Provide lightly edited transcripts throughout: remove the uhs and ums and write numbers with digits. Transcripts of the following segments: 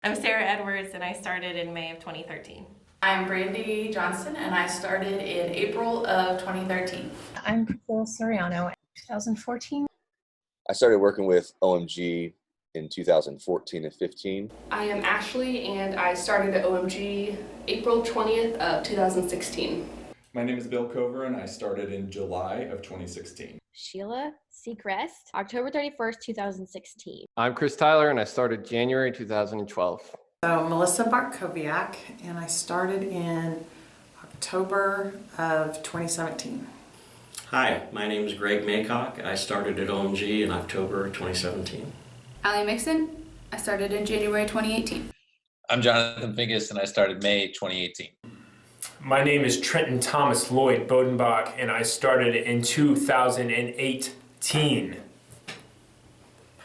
I'm Sarah Edwards, and I started in May of 2013. I'm Brandy Johnston, and I started in April of 2013. I'm Priscilla Soriano, 2014. I started working with OMG in 2014 and 15. I am Ashley, and I started at OMG April 20th of 2016. My name is Bill Cover, and I started in July of 2016. Sheila Seacrest, October 31st, 2016. I'm Chris Tyler, and I started January 2012. So Melissa Barkowiak, and I started in October of 2017. Hi, my name is Greg Maycock. I started at OMG in October 2017. Allie Mixon, I started in January 2018. I'm Jonathan Figgis, and I started May 2018. My name is Trenton Thomas Lloyd Bodenbach, and I started in 2018.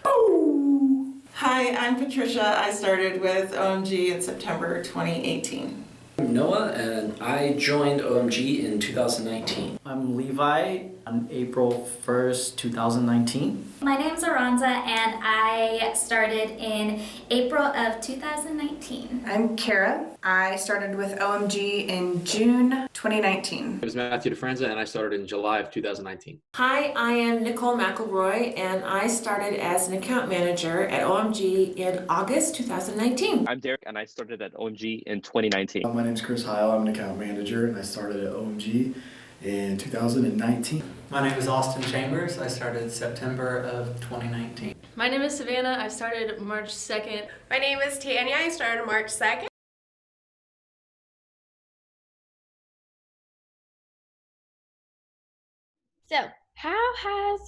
Oh. Hi, I'm Patricia. I started with OMG in September 2018. I'm Noah, and I joined OMG in 2019. I'm Levi on April 1st, 2019. My name's Aranza, and I started in April of 2019. I'm Kara. I started with OMG in June 2019. It was Matthew DeFranza, and I started in July of 2019. Hi, I am Nicole McElroy, and I started as an account manager at OMG in August 2019. I'm Derek, and I started at OMG in 2019. My name is Chris Heil. I'm an account manager, and I started at OMG in 2019. My name is Austin Chambers. I started September of 2019. My name is Savannah. I started March 2nd. My name is Tanya. I started March 2nd. So, I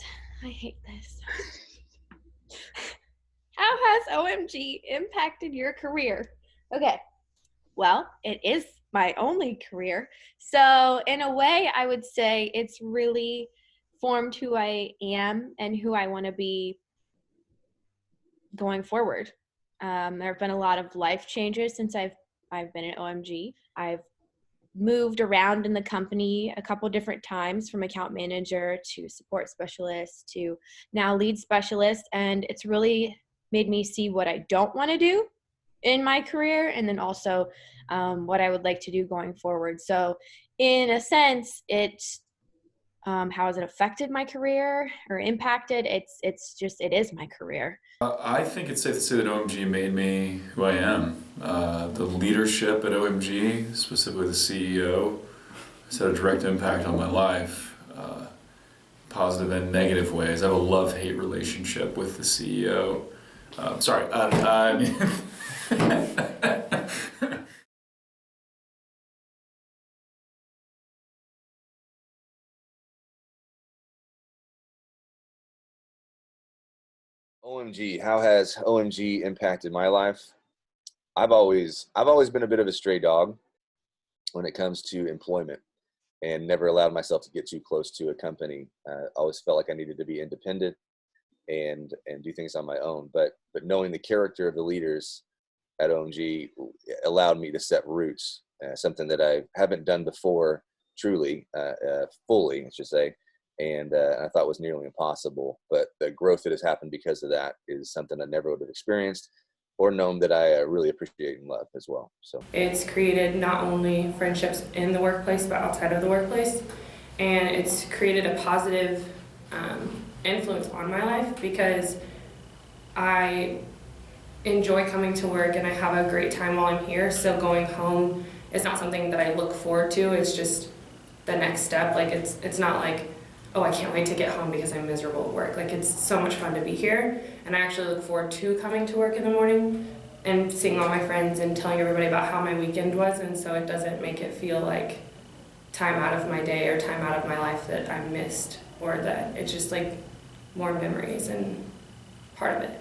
hate this. How has OMG impacted your career? Okay, well, it is my only career. So in a way, I would say it's really formed who I am and who I want to be going forward. There have been a lot of life changes since I've been at OMG. I've moved around in the company a couple different times, from account manager to support specialist to now lead specialist, and it's really made me see what I don't want to do in my career, and then also what I would like to do going forward. So in a sense, it's how has it affected my career or impacted? It is my career. I think it's safe to say that OMG made me who I am. The leadership at OMG, specifically the CEO, has had a direct impact on my life, positive and negative ways. I have a love-hate relationship with the CEO. OMG, how has OMG impacted my life? I've always been a bit of a stray dog when it comes to employment, and never allowed myself to get too close to a company. Always felt like I needed to be independent and do things on my own. But knowing the character of the leaders at OMG allowed me to set roots, something that I haven't done before, truly, fully, I should say. And I thought was nearly impossible. But the growth that has happened because of that is something I never would have experienced or known that I really appreciate and love as well. So it's created not only friendships in the workplace, but outside of the workplace. And it's created a positive influence on my life, because I enjoy coming to work and I have a great time while I'm here. So going home is not something that I look forward to. It's just the next step. Like it's not like, oh, I can't wait to get home because I'm miserable at work. Like, it's so much fun to be here, and I actually look forward to coming to work in the morning and seeing all my friends and telling everybody about how my weekend was, and so it doesn't make it feel like time out of my day or time out of my life that I missed, or that it's just like more memories and part of it.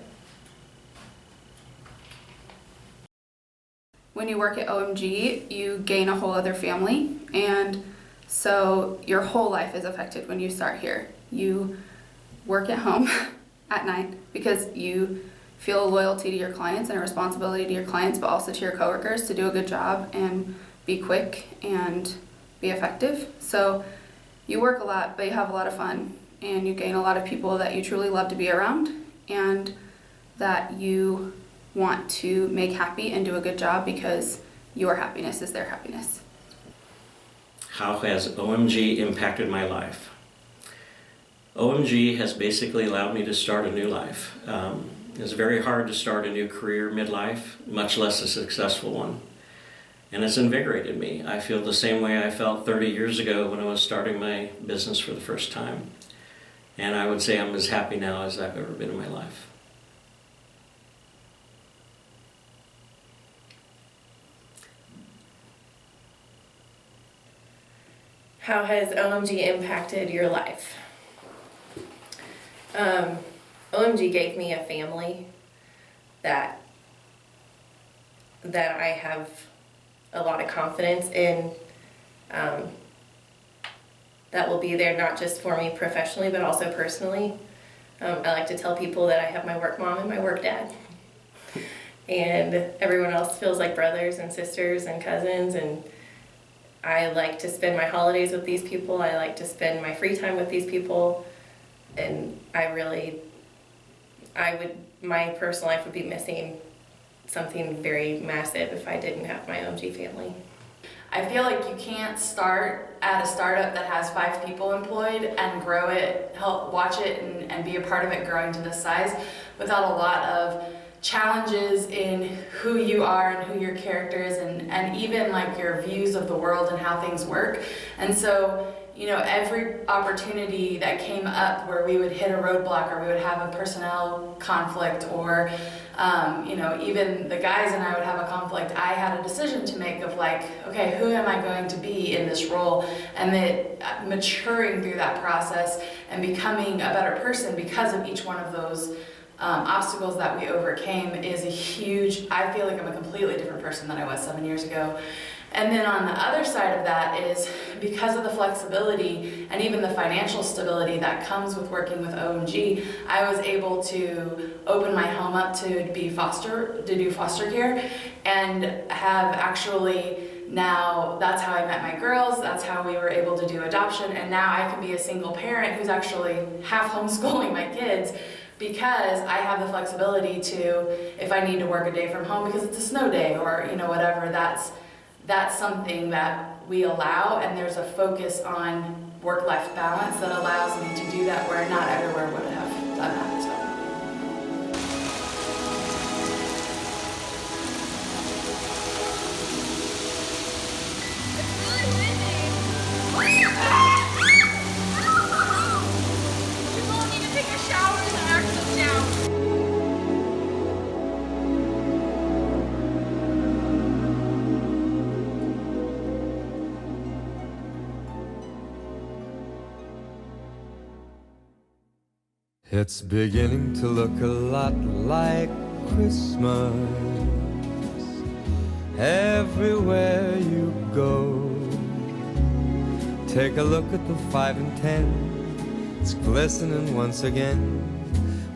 When you work at OMG, you gain a whole other family, and so your whole life is affected when you start here. You work at home at night because you feel a loyalty to your clients and a responsibility to your clients, but also to your coworkers to do a good job and be quick and be effective. So you work a lot, but you have a lot of fun, and you gain a lot of people that you truly love to be around and that you want to make happy and do a good job because your happiness is their happiness. How has OMG impacted my life? OMG has basically allowed me to start a new life. It's very hard to start a new career midlife, much less a successful one. And it's invigorated me. I feel the same way I felt 30 years ago when I was starting my business for the first time. And I would say I'm as happy now as I've ever been in my life. How has OMG impacted your life? OMG gave me a family that I have a lot of confidence in, that will be there not just for me professionally but also personally. I like to tell people that I have my work mom and my work dad, and everyone else feels like brothers and sisters and cousins, and I like to spend my holidays with these people. I like to spend my free time with these people, and my personal life would be missing something very massive if I didn't have my OMG family. I feel like you can't start at a startup that has 5 people employed and grow it, help watch it and be a part of it growing to this size without a lot of challenges in who you are and who your character is and even like your views of the world and how things work. And so, you know, every opportunity that came up where we would hit a roadblock or we would have a personnel conflict or you know, even the guys and I would have a conflict, I had a decision to make of like, okay, who am I going to be in this role? And that maturing through that process and becoming a better person because of each one of those obstacles that we overcame is a huge, I feel like I'm a completely different person than I was 7 years ago. And then on the other side of that is because of the flexibility and even the financial stability that comes with working with OMG, I was able to open my home up to do foster care and have actually now, that's how I met my girls, that's how we were able to do adoption, and now I can be a single parent who's actually half homeschooling my kids because I have the flexibility to, if I need to work a day from home because it's a snow day or you know whatever, that's something that we allow, and there's a focus on work-life balance that allows me to do that where not everywhere would have done that. So. It's beginning to look a lot like Christmas everywhere you go. Take a look at the 5 and 10. It's glistening once again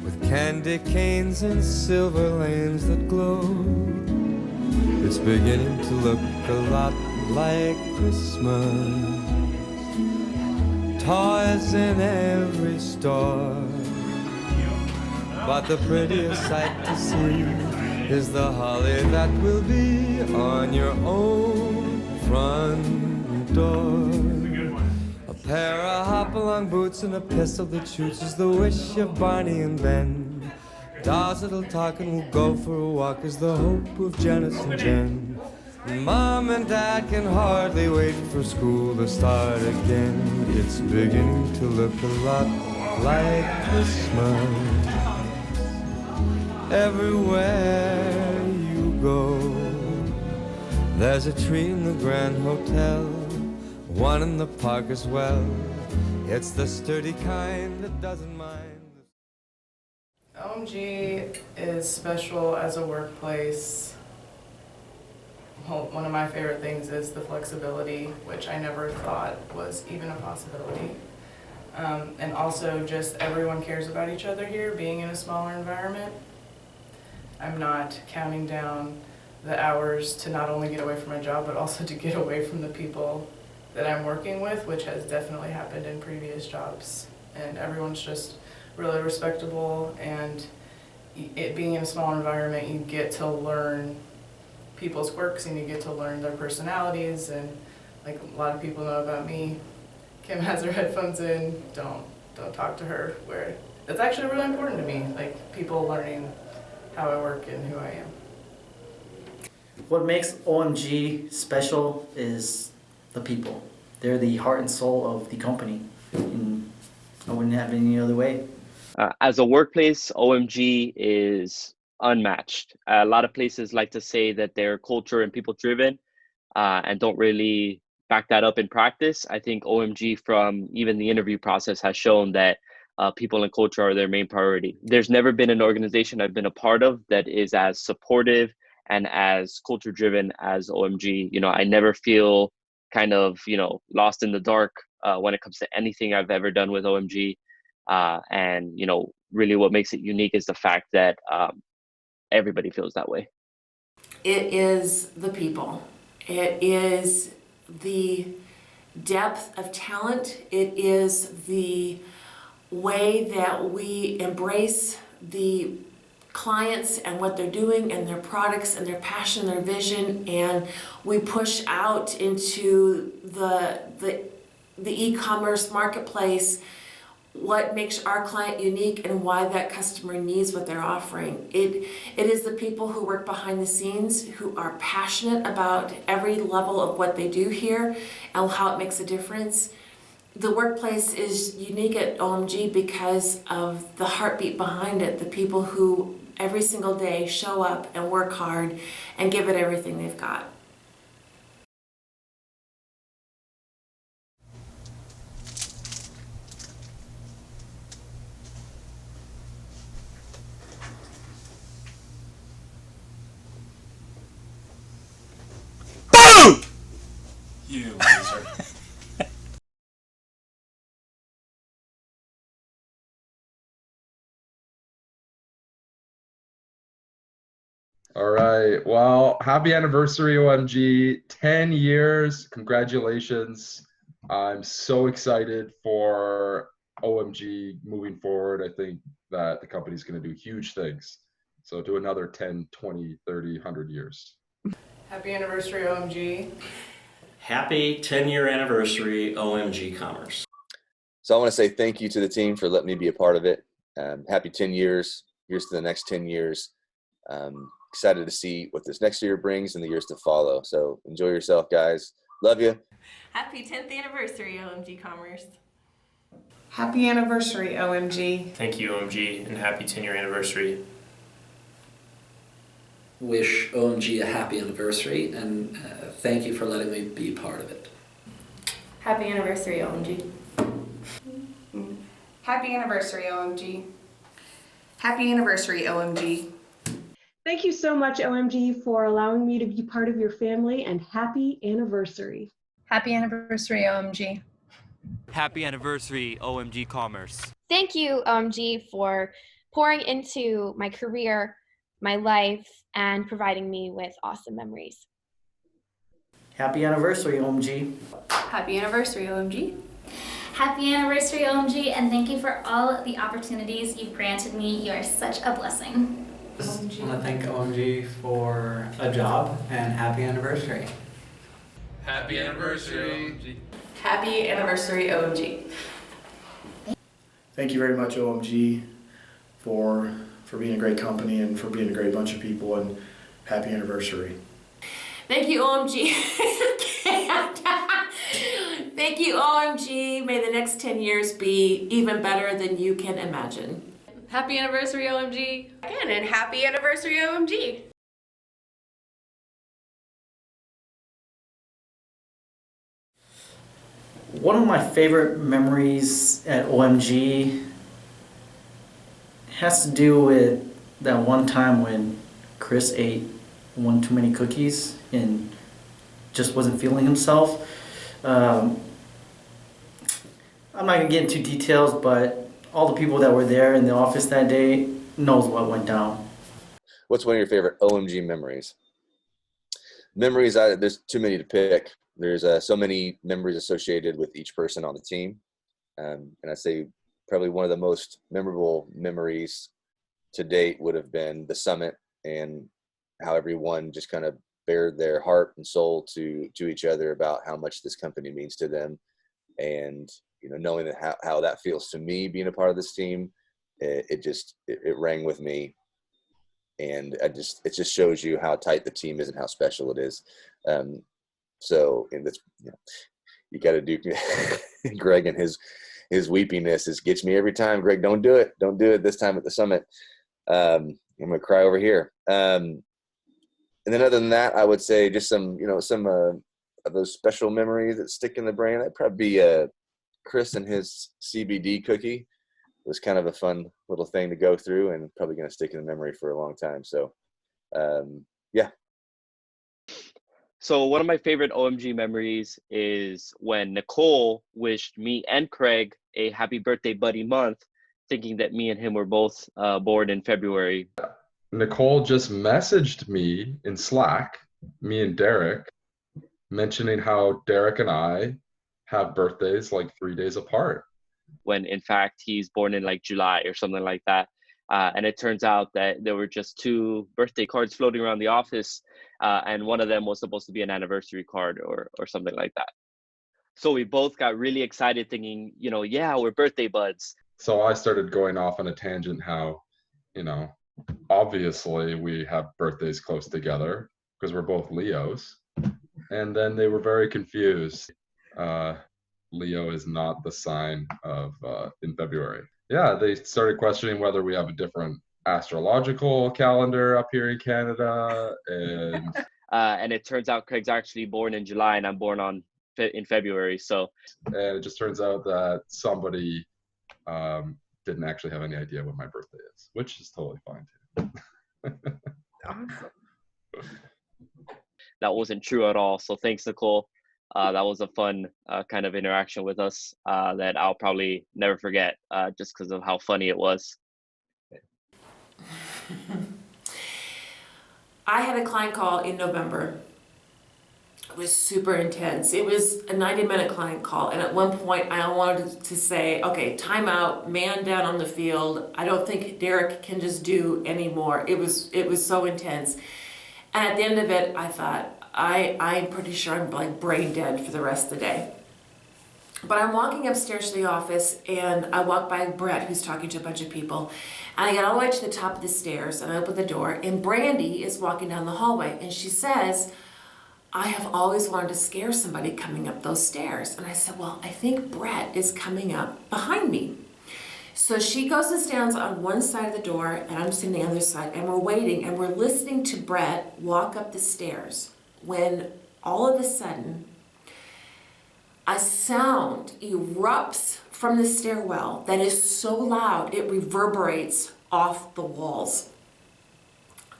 with candy canes and silver lanes that glow. It's beginning to look a lot like Christmas. Toys in every store. But the prettiest sight to see is the holly that will be on your own front door. A pair of hop-along boots and a pistol that shoots is the wish of Barney and Ben. Dolls that'll talk and will go for a walk is the hope of Janice and Jen. Mom and Dad can hardly wait for school to start again. It's beginning to look a lot like Christmas. Everywhere you go, there's a tree in the Grand Hotel, one in the park as well. It's the sturdy kind that doesn't mind. OMG is special as a workplace. Well, one of my favorite things is the flexibility, which I never thought was even a possibility. And also just everyone cares about each other here, being in a smaller environment. I'm not counting down the hours to not only get away from my job, but also to get away from the people that I'm working with, which has definitely happened in previous jobs. And everyone's just really respectable, and it being in a small environment, you get to learn people's quirks and you get to learn their personalities. And like a lot of people know about me, Kim has her headphones in, don't talk to her, where it's actually really important to me, like people learning how I work and who I am. What makes OMG special is the people. They're the heart and soul of the company. And I wouldn't have it any other way. As a workplace, OMG is unmatched. A lot of places like to say that they're culture and people driven and don't really back that up in practice. I think OMG, from even the interview process, has shown that people and culture are their main priority. There's never been an organization I've been a part of that is as supportive and as culture driven as OMG. You know, I never feel kind of, lost in the dark when it comes to anything I've ever done with OMG. And, really what makes it unique is the fact that everybody feels that way. It is the people. It is the depth of talent. It is the way that we embrace the clients and what they're doing and their products and their passion, their vision, and we push out into the e-commerce marketplace what makes our client unique and why that customer needs what they're offering. It is the people who work behind the scenes who are passionate about every level of what they do here and how it makes a difference. The workplace is unique at OMG because of the heartbeat behind it, the people who every single day show up and work hard and give it everything they've got. You loser. All right. Well, happy anniversary, OMG. 10 years. Congratulations. I'm so excited for OMG moving forward. I think that the company's going to do huge things. So do another 10, 20, 30, 100 years. Happy anniversary, OMG. Happy 10-year anniversary, OMG Commerce. So I want to say thank you to the team for letting me be a part of it. Happy 10 years. Here's to the next 10 years. Excited to see what this next year brings and the years to follow. So enjoy yourself, guys. Love you. Happy 10th anniversary, OMG Commerce. Happy anniversary, OMG. Thank you, OMG, and happy 10-year anniversary. Wish OMG a happy anniversary, and thank you for letting me be part of it. Happy anniversary, OMG. Happy anniversary, OMG. Happy anniversary, OMG. Thank you so much, OMG, for allowing me to be part of your family, and happy anniversary. Happy anniversary, OMG. Happy anniversary, OMG Commerce. Thank you, OMG, for pouring into my career, my life, and providing me with awesome memories. Happy anniversary, OMG. Happy anniversary, OMG. Happy anniversary, OMG, and thank you for all the opportunities you've granted me. You are such a blessing. Just want to thank OMG for a job and happy anniversary. Happy anniversary. Happy anniversary, OMG. Thank you very much, OMG, for being a great company and for being a great bunch of people, and happy anniversary. Thank you, OMG. Thank you, OMG. May the next 10 years be even better than you can imagine. Happy anniversary, OMG. Again, and happy anniversary, OMG. One of my favorite memories at OMG has to do with that one time when Chris ate one too many cookies and just wasn't feeling himself. I'm not going to get into details, but all the people that were there in the office that day knows what went down. What's one of your favorite OMG memories? Memories, there's too many to pick. There's so many memories associated with each person on the team. And I'd say probably one of the most memorable memories to date would have been the summit and how everyone just kind of bared their heart and soul to each other about how much this company means to them. And, you know, knowing that how that feels to me being a part of this team, it rang with me. And it just shows you how tight the team is and how special it is. So, and that's, you know, you got to do Greg and his weepiness gets me every time. Greg, don't do it this time at the summit. I'm gonna cry over here. And then other than that, I would say just some of those special memories that stick in the brain. That'd probably be Chris and his CBD cookie. It was kind of a fun little thing to go through, and probably going to stick in the memory for a long time. So, yeah. So one of my favorite OMG memories is when Nicole wished me and Craig a happy birthday buddy month, thinking that me and him were both born in February. Nicole just messaged me in Slack, me and Derek, mentioning how Derek and I have birthdays like 3 days apart. When in fact he's born in like July or something like that. And it turns out that there were just 2 birthday cards floating around the office, and one of them was supposed to be an anniversary card or something like that. So we both got really excited thinking, you know, yeah, we're birthday buds. So I started going off on a tangent how, you know, obviously we have birthdays close together because we're both Leos. And then they were very confused. Leo is not the sign of in February. Yeah, they started questioning whether we have a different astrological calendar up here in Canada. And it turns out Craig's actually born in July and I'm born in February. So, and it just turns out that somebody didn't actually have any idea what my birthday is, which is totally fine too. Awesome. That wasn't true at all. So thanks, Nicole. That was a fun kind of interaction with us that I'll probably never forget just because of how funny it was. I had a client call in November. It was super intense. It was a 90-minute client call. And at one point I wanted to say, okay, time out, man down on the field. I don't think Derek can just do anymore. It was so intense. And at the end of it, I thought, I'm pretty sure I'm like brain dead for the rest of the day. But I'm walking upstairs to the office and I walk by Brett, who's talking to a bunch of people. And I get all the way to the top of the stairs and I open the door and Brandy is walking down the hallway and she says, I have always wanted to scare somebody coming up those stairs. And I said, well, I think Brett is coming up behind me. So she goes and stands on one side of the door and I'm sitting on the other side and we're waiting and we're listening to Brett walk up the stairs when all of a sudden a sound erupts from the stairwell that is so loud it reverberates off the walls.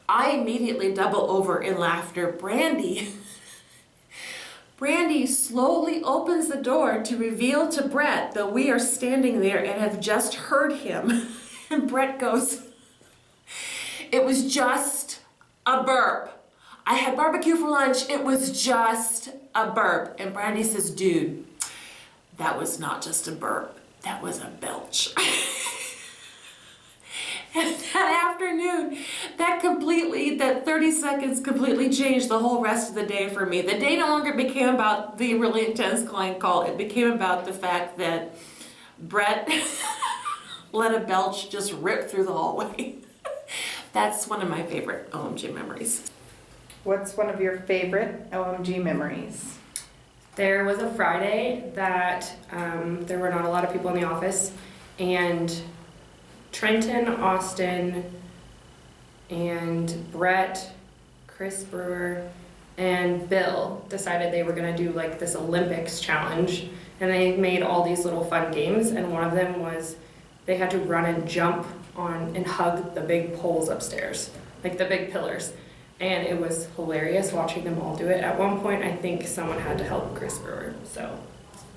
I immediately double over in laughter. Brandy slowly opens the door to reveal to Brett that we are standing there and have just heard him. And Brett goes, it was just a burp. I had barbecue for lunch. It was just a burp. And Brandy says, dude, that was not just a burp. That was a belch. And that afternoon, that 30 seconds completely changed the whole rest of the day for me. The day no longer became about the really intense client call. It became about the fact that Brett let a belch just rip through the hallway. That's one of my favorite OMG memories. What's one of your favorite OMG memories? There was a Friday that there were not a lot of people in the office, and Trenton, Austin, and Brett, Chris Brewer, and Bill decided they were gonna do like this Olympics challenge, and they made all these little fun games, and one of them was they had to run and jump on and hug the big poles upstairs, like the big pillars. And it was hilarious watching them all do it. At one point, I think someone had to help Chris Brewer, so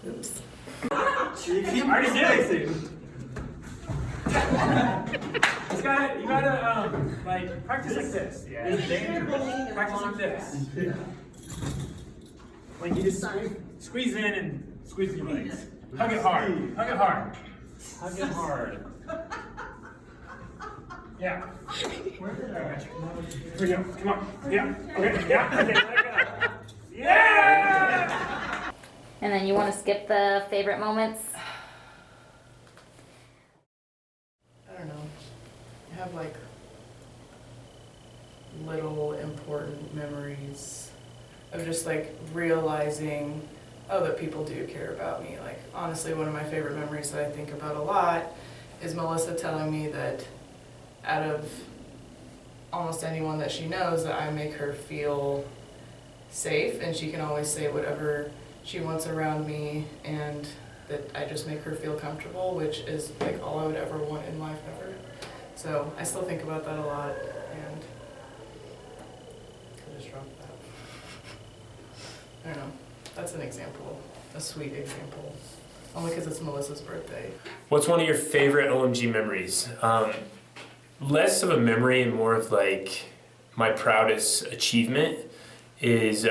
oops. You already did it. You gotta like practice like this. Yeah. It's dangerous. Practice like this. Yeah. Like you just squeeze in and squeeze your legs. Hug it hard. Hug it hard. Hug it hard. Yeah. Where did I? Here we go. Come on. Yeah. Okay. Yeah. Okay. Let it go. Yeah. And then you want to skip the favorite moments? I don't know. I have like little important memories of just like realizing, oh, that people do care about me. Like honestly, one of my favorite memories that I think about a lot is Melissa telling me that out of almost anyone that she knows, that I make her feel safe and she can always say whatever she wants around me, and that I just make her feel comfortable, which is like all I would ever want in life ever. So I still think about that a lot, and I just dropped that. I don't know. That's an example, a sweet example. Only because it's Melissa's birthday. What's one of your favorite OMG memories? Less of a memory and more of like my proudest achievement is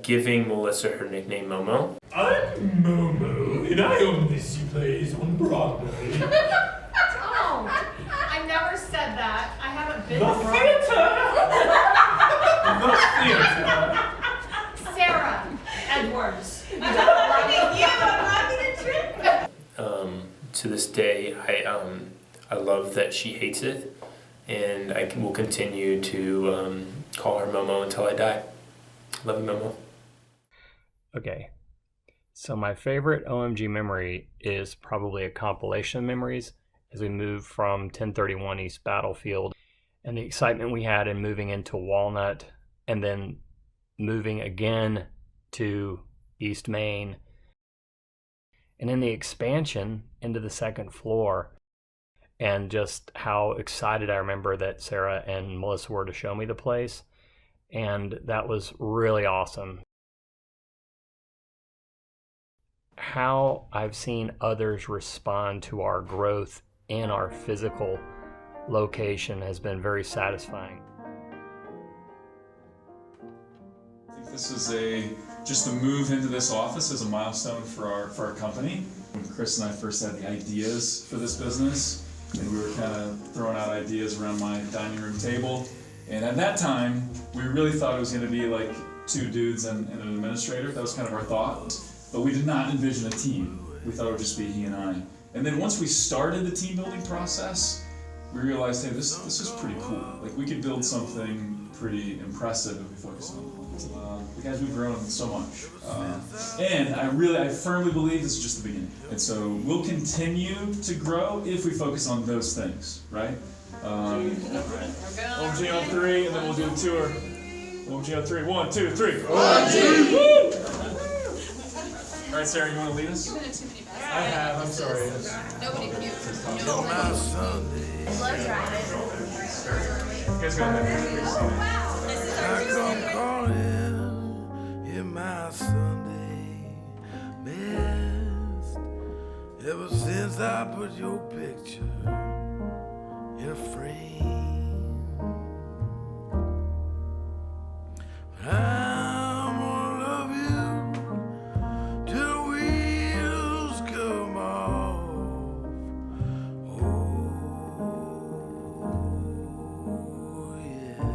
giving Melissa her nickname Momo. I'm Momo, and I own this plays on Broadway. Oh, I never said that. I haven't been The to theater! Sarah Edwards. I'm laughing at you. To this day, I love that she hates it, and will continue to call her Momo until I die. Love you, Momo. Okay, so my favorite OMG memory is probably a compilation of memories as we moved from 1031 East Battlefield, and the excitement we had in moving into Walnut, and then moving again to East Main, and then the expansion into the second floor, and just how excited I remember that Sarah and Melissa were to show me the place. And that was really awesome. How I've seen others respond to our growth in our physical location has been very satisfying. I think this is just a move into this office is a milestone for our company. When Chris and I first had the ideas for this business, and we were kind of throwing out ideas around my dining room table. And at that time, we really thought it was going to be like two dudes and an administrator. That was kind of our thought. But we did not envision a team. We thought it would just be he and I. And then once we started the team building process, we realized, hey, this is pretty cool. Like we could build something pretty impressive if we focus on the team. Because we've grown so much. And I firmly believe this is just the beginning. And so we'll continue to grow if we focus on those things, right? OMG on 3, and then we'll do a tour. OMG on 3, 1, 2, 3. OMG! All right, Sarah, you want to lead us? I have. I'm sorry. Nobody cute. You're my Sunday. You guys got that. This is our I come calling in my Sunday best. Ever since I put your picture in a frame, but I'm gonna love you till the wheels come off. Oh yeah.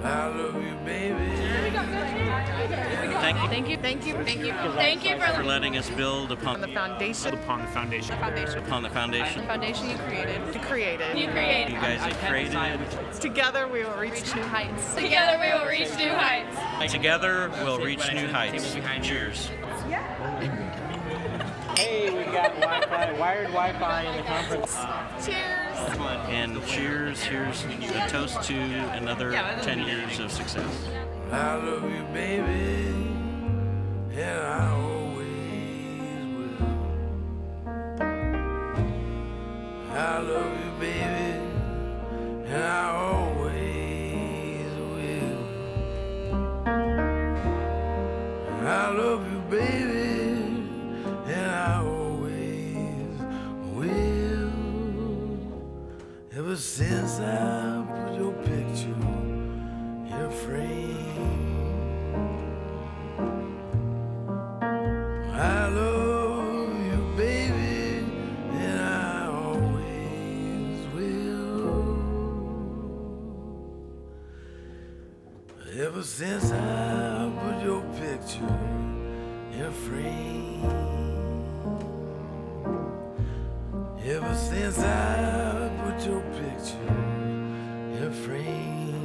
I love you, baby. Thank you for letting us build upon the foundation. Upon the foundation. The foundation. Upon the foundation. The foundation you created. You created. You guys have created. Together we will reach new heights. Together we will reach new heights. Together we'll reach new heights. Cheers. Hey, we got Wi-Fi, wired Wi-Fi in the conference. Cheers. And cheers. Here's a toast to another 10 years of success. I love you, baby, and I always will. I love you, baby, and I always will. I love you, baby, and I always will. Ever since I put your picture in a frame, I love you, baby, and I always will. Ever since I put your picture in a frame, ever since I put your picture in a frame,